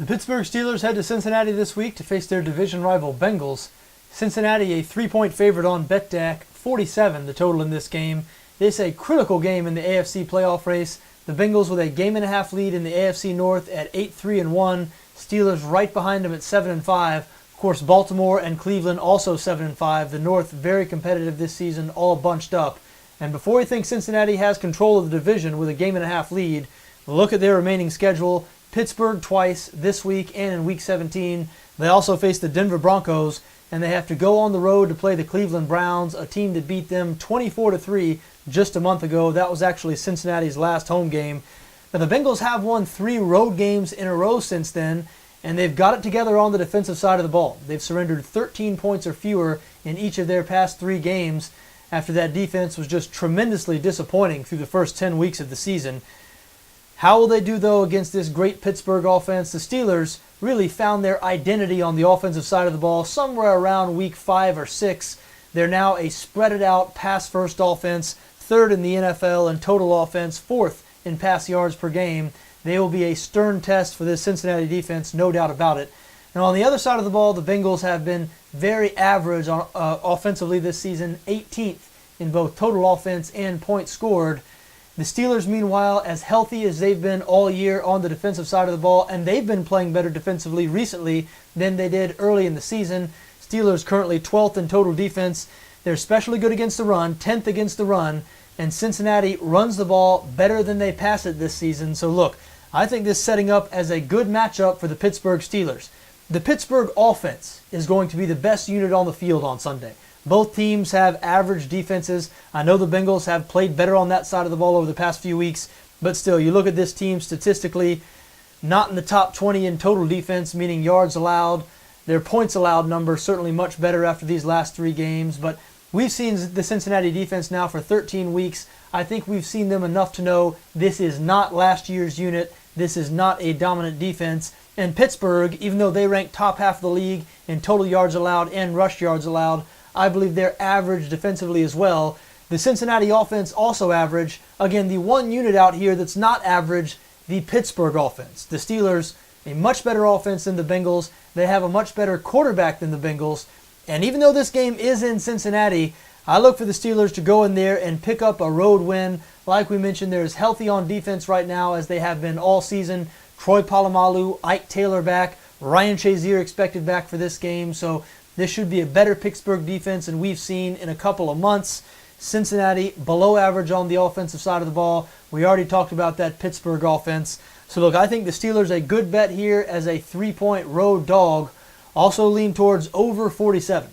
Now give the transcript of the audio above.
The Pittsburgh Steelers head to Cincinnati this week to face their division rival Bengals. Cincinnati a 3-point favorite on BETDAQ, 47 the total in this game. This is a critical game in the AFC playoff race. The Bengals with a game-and-a-half lead in the AFC North at 8-3-1. Steelers right behind them at 7-5. Of course, Baltimore and Cleveland also 7-5. The North very competitive this season, all bunched up. And before you think Cincinnati has control of the division with a game-and-a-half lead, look at their remaining schedule. Pittsburgh twice this week and in Week 17. They also face the Denver Broncos, and they have to go on the road to play the Cleveland Browns, a team that beat them 24-3 just a month ago. That was actually Cincinnati's last home game. Now, the Bengals have won 3 road games in a row since then, and they've got it together on the defensive side of the ball. They've surrendered 13 points or fewer in each of their past 3 games after that defense was just tremendously disappointing through the first 10 weeks of the season. How will they do, though, against this great Pittsburgh offense? The Steelers really found their identity on the offensive side of the ball somewhere around Week 5 or 6. They're now a spread-it-out, pass-first offense, 3rd in the NFL in total offense, 4th in pass yards per game. They will be a stern test for this Cincinnati defense, no doubt about it. And on the other side of the ball, the Bengals have been very average offensively this season, 18th in both total offense and points scored. The Steelers, meanwhile, as healthy as they've been all year on the defensive side of the ball, and they've been playing better defensively recently than they did early in the season. Steelers currently 12th in total defense. They're especially good against the run, 10th against the run, and Cincinnati runs the ball better than they pass it this season. So look, I think this is setting up as a good matchup for the Pittsburgh Steelers. The Pittsburgh offense is going to be the best unit on the field on Sunday. Both teams have average defenses. I know the Bengals have played better on that side of the ball over the past few weeks, but still, you look at this team statistically, not in the top 20 in total defense, meaning yards allowed. Their points allowed number certainly much better after these last 3 games, but we've seen the Cincinnati defense now for 13 weeks. I think we've seen them enough to know this is not last year's unit. This is not a dominant defense. And Pittsburgh, even though they rank top half of the league in total yards allowed and rush yards allowed, I believe they're average defensively as well. The Cincinnati offense also average. Again, the one unit out here that's not average, the Pittsburgh offense. The Steelers, a much better offense than the Bengals. They have a much better quarterback than the Bengals. And even though this game is in Cincinnati, I look for the Steelers to go in there and pick up a road win. Like we mentioned, they're as healthy on defense right now as they have been all season. Troy Polamalu, Ike Taylor back, Ryan Shazier expected back for this game. So this should be a better Pittsburgh defense than we've seen in a couple of months. Cincinnati below average on the offensive side of the ball. We already talked about that Pittsburgh offense. So look, I think the Steelers a good bet here as a 3-point road dog. Also lean towards over 47.